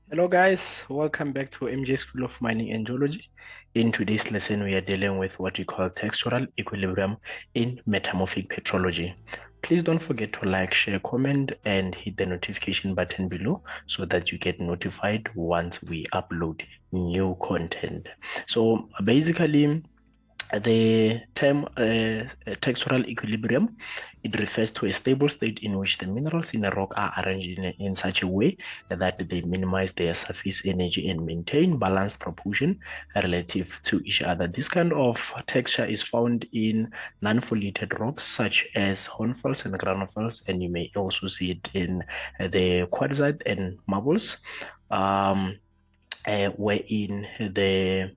Hello guys, welcome back to MJ School of Mining and Geology. In today's lesson, we are dealing with what we call textural equilibrium in metamorphic petrology. Please don't forget to like, share, comment, and hit the notification button below so that you get notified once we upload new content. So basically, the term textural equilibrium, it refers to a stable state in which the minerals in a rock are arranged in such a way that they minimize their surface energy and maintain balanced proportion relative to each other. This kind of texture is found in non-foliated rocks such as Hornfels and Granofels, and you may also see it in the quartzite and marbles. Wherein the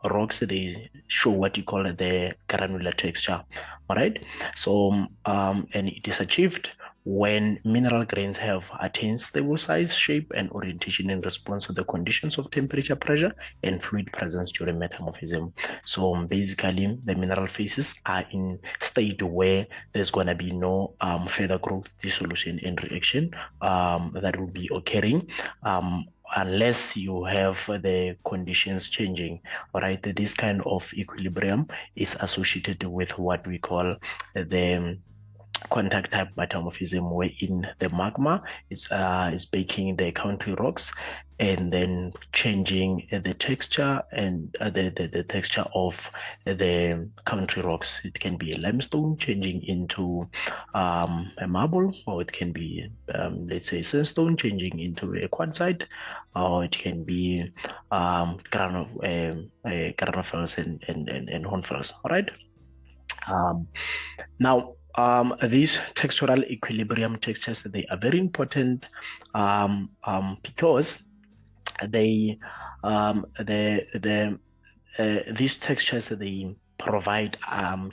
rocks, they show what you call the granular texture. All right. So and it is achieved when mineral grains have attained stable size, shape, and orientation in response to the conditions of temperature, pressure, and fluid presence during metamorphism. So basically, the mineral phases are in state where there's going to be no further growth, dissolution, and reaction that will be occurring unless you have the conditions changing. All right, this kind of equilibrium is associated with what we call the contact type metamorphism, wherein the magma is baking the country rocks and then changing the texture and the texture of the country rocks. It can be a limestone changing into a marble, or it can be let's say sandstone changing into a quartzite, or it can be granofels and hornfels. All right. Now, these textural equilibrium textures, they are very important because they these textures, they provide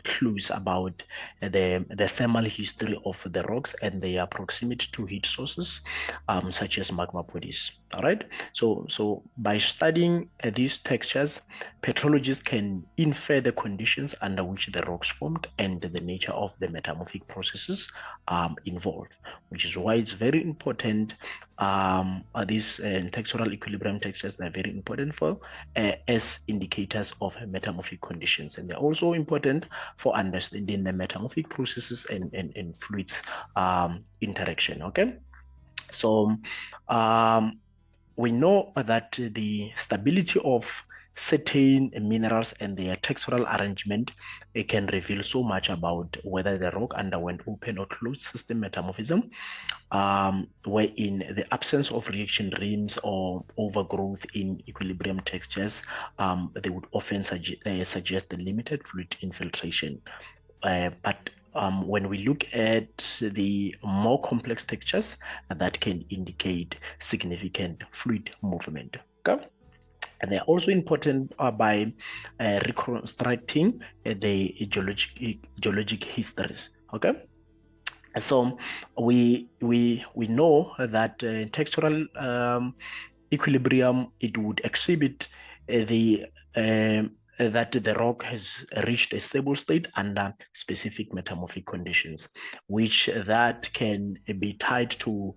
clues about the thermal history of the rocks and their proximity to heat sources, such as magma bodies. All right. So by studying these textures, petrologists can infer the conditions under which the rocks formed and the nature of the metamorphic processes involved, which is why it's very important. These textural equilibrium textures, they're very important for as indicators of metamorphic conditions, and they're also important for understanding the metamorphic processes and fluids interaction. Okay, so we know that the stability of certain minerals and their textural arrangement, it can reveal so much about whether the rock underwent open or closed system metamorphism, where in the absence of reaction rings or overgrowth in equilibrium textures, they would often suggest the limited fluid infiltration. But when we look at the more complex textures, that can indicate significant fluid movement. Okay? And they're also important by reconstructing the geologic histories. Okay, so we know that textural equilibrium, it would exhibit the that the rock has reached a stable state under specific metamorphic conditions, which that can be tied to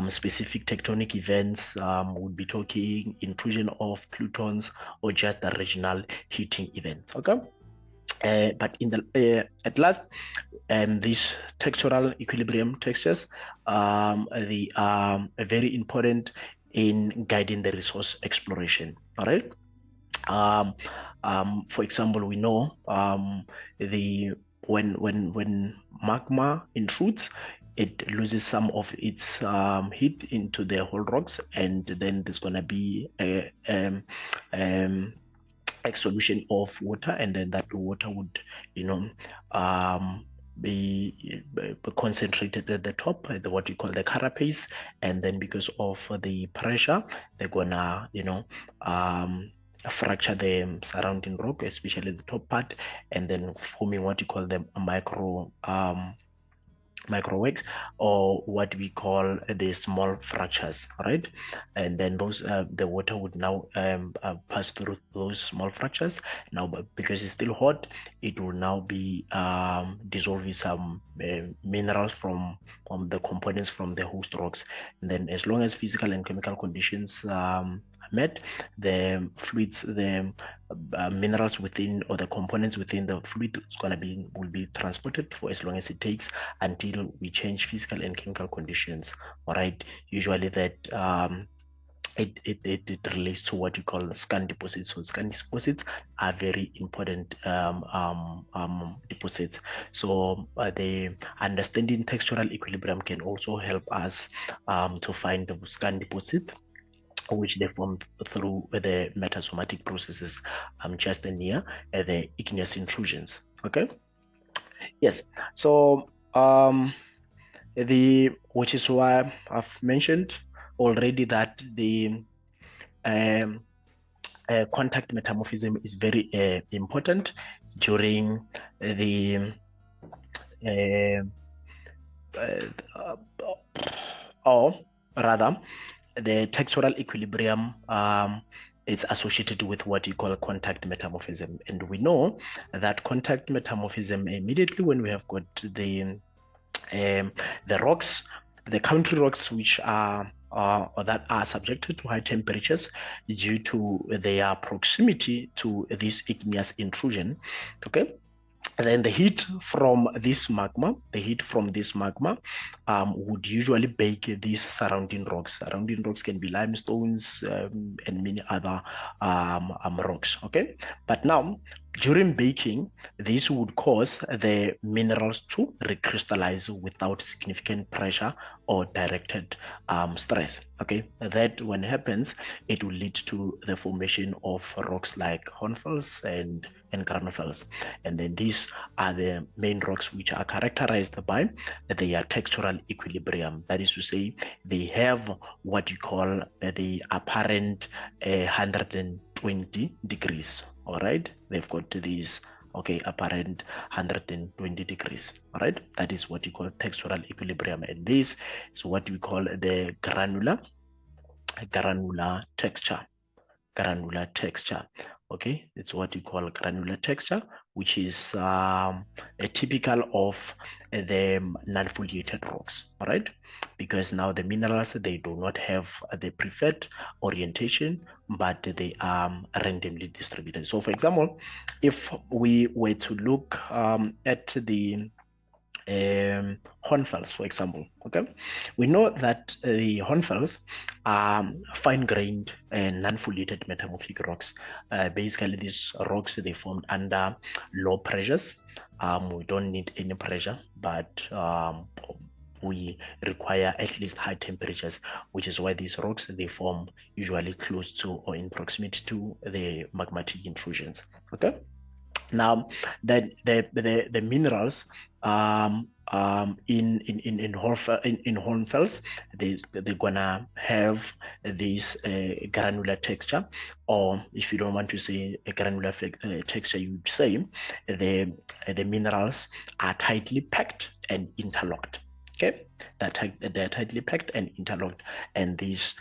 specific tectonic events. Would be talking intrusion of plutons or just the regional heating events. Okay. But in the at last, these textural equilibrium textures, they are very important in guiding the resource exploration. All right. For example, we know the when magma intrudes, it loses some of its heat into the whole rocks, and then there's gonna be a solution of water, and then that water would, be concentrated at the top, what you call the carapace, and then because of the pressure, they're gonna, fracture the surrounding rock, especially the top part, and then forming what you call the micro microwaves, or what we call the small fractures, right? And then those the water would now pass through those small fractures. Now, because it's still hot, it will now be dissolving some minerals from the components from the host rocks. And then, as long as physical and chemical conditions are met, the fluids, the minerals within, or the components within the fluid will be transported for as long as it takes until we change physical and chemical conditions. All right, usually that it relates to what you call scan deposits. So scan deposits are very important deposits. So the understanding textural equilibrium can also help us to find the scan deposit, which they form through the metasomatic processes just near the igneous intrusions. Okay. Yes. So which is why I've mentioned already that the um, contact metamorphism is very important during the or rather the textural equilibrium is associated with what you call contact metamorphism. And we know that contact metamorphism, immediately when we have got the rocks, the country rocks, which are or that are subjected to high temperatures due to their proximity to this igneous intrusion. Okay. And then the heat from this magma, would usually bake these surrounding rocks. Surrounding rocks can be limestones and many other rocks. Okay, but now during baking, this would cause the minerals to recrystallize without significant pressure or directed stress. Okay, that when it happens, it will lead to the formation of rocks like Hornfels and Granofels. And then these are the main rocks which are characterized by their textural equilibrium. That is to say, they have what you call the apparent 120 degrees. All right, they've got these apparent 120 degrees. All right, that is what you call textural equilibrium, and this is what we call the granular texture. Okay, it's what you call granular texture, which is a typical of the non-foliated rocks. All right, because now the minerals, they do not have the preferred orientation, but they are randomly distributed. So for example, if we were to look at the Hornfels, for example. Okay, we know that the Hornfels are fine-grained and non-foliated metamorphic rocks. Basically, these rocks, they formed under low pressures. We don't need any pressure, but we require at least high temperatures, which is why these rocks, they form usually close to or in proximity to the magmatic intrusions. Okay. Now, the minerals in Hornfels, they're gonna have this granular texture, or if you don't want to say a granular texture, you would say the minerals are tightly packed and interlocked. Okay, they're tightly packed and interlocked, and these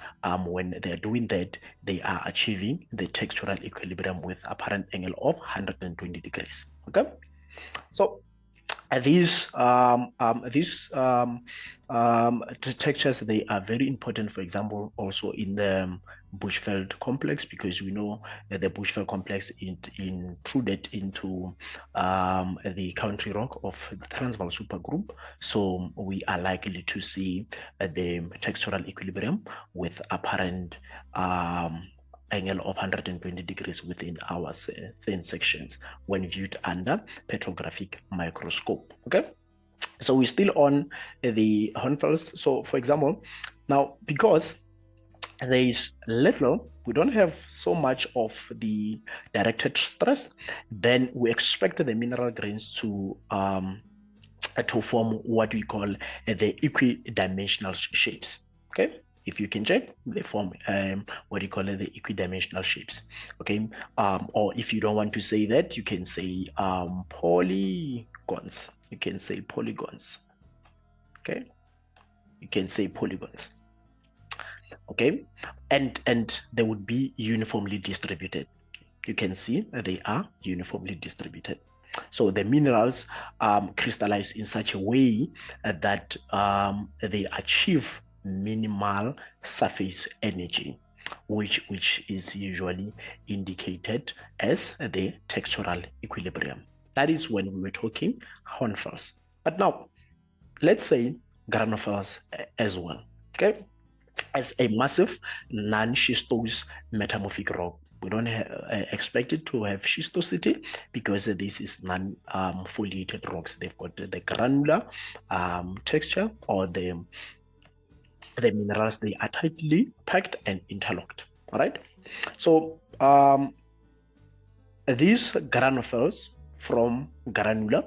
when they're doing that, they are achieving the textural equilibrium with apparent angle of 120 degrees. Okay, so these textures, they are very important, for example, also in the Bushveld complex, because we know that the Bushveld complex intruded into the country rock of the Transvaal supergroup. So we are likely to see the textural equilibrium with apparent angle of 120 degrees within our thin sections when viewed under petrographic microscope. Okay, so we're still on the Hornfels. So for example, now because there is little, we don't have so much of the directed stress, then we expect the mineral grains to form what we call the equidimensional shapes. Okay, if you can check, they form what you call the equidimensional shapes. Okay, or if you don't want to say that, you can say polygons. You can say polygons. Okay, you can say polygons. Okay, and they would be uniformly distributed. You can see that they are uniformly distributed. So the minerals crystallize in such a way that they achieve minimal surface energy, which is usually indicated as the textural equilibrium. That is when we were talking Hornfels. But now, let's say Granofels as well. Okay, as a massive non-schistose metamorphic rock. We don't expect it to have schistosity because this is non-foliated rocks. They've got the granular texture, or the minerals, they are tightly packed and interlocked. All right. So these granofels from granular,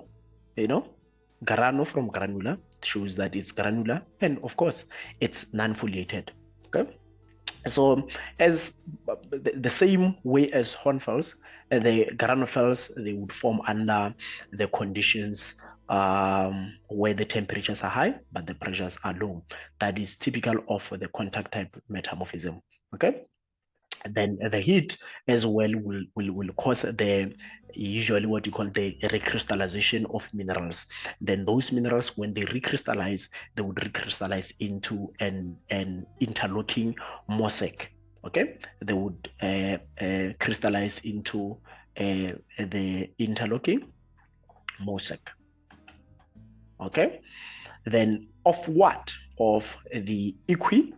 grano from granular shows that it's granular, and of course it's non-foliated. Okay, so as the same way as Hornfels, the Granofels, they would form under the conditions where the temperatures are high but the pressures are low. That is typical of the contact type metamorphism. Okay, then the heat as well will cause the usually what you call the recrystallization of minerals. Then those minerals, when they recrystallize, they would recrystallize into an interlocking mosaic. Okay, they would crystallize into the interlocking mosaic. Okay, then of what? Of the equi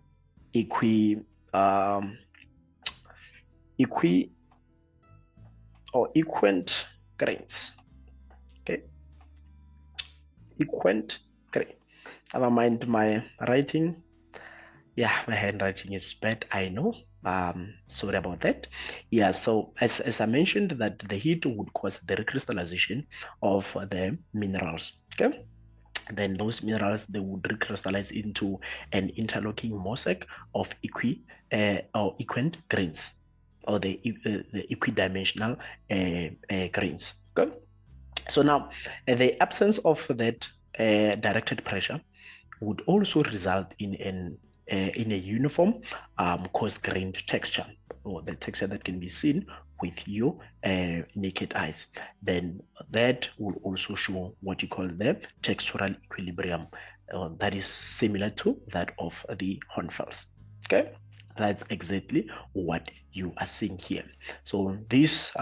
or equant grains. Okay, equant grain. Never mind my writing. Yeah, my handwriting is bad, I know. Sorry about that. Yeah, so as I mentioned, that the heat would cause the recrystallization of the minerals. Okay, then those minerals, they would recrystallize into an interlocking mosaic of or equant grains, or the equidimensional grains. Okay, so now the absence of that directed pressure would also result in a uniform coarse-grained texture, or the texture that can be seen with your naked eyes. Then that will also show what you call the textural equilibrium. That is similar to that of the Hornfels. Okay, that's exactly what you are seeing here. So these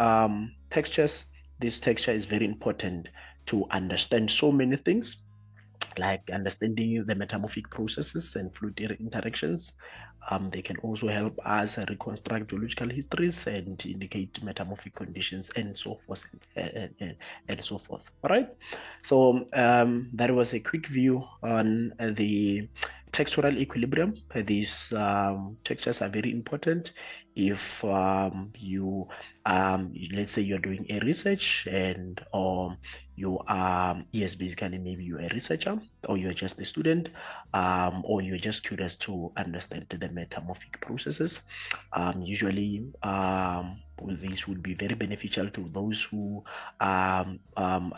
this texture is very important to understand so many things, like understanding the metamorphic processes and fluid interactions. They can also help us reconstruct geological histories and indicate metamorphic conditions, and so forth, and so forth. All right. So that was a quick view on the textural equilibrium. These textures are very important if you let's say you're doing a research, and you are, yes, basically maybe you're a researcher, or you're just a student, or you're just curious to understand the metamorphic processes. Usually this would be very beneficial to those who are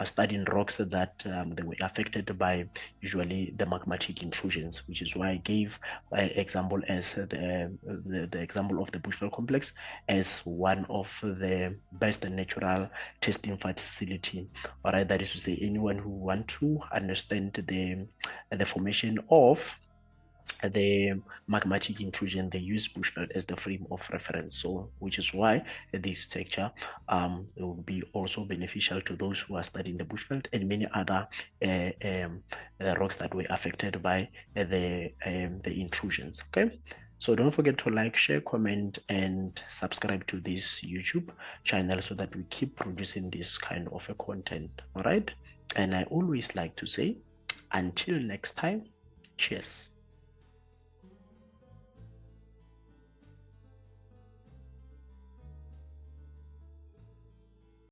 studying rocks that they were affected by usually the magmatic intrusions, which is why I gave example as the example of the Bushveld complex as one of the best natural testing facility. All right, that is to say, anyone who want to understand the formation of the magmatic intrusion, they use Bushveld as the frame of reference. So, which is why this texture will be also beneficial to those who are studying the Bushveld and many other rocks that were affected by the intrusions. Okay. So don't forget to like, share, comment, and subscribe to this YouTube channel so that we keep producing this kind of a content. All right. And I always like to say, until next time, cheers.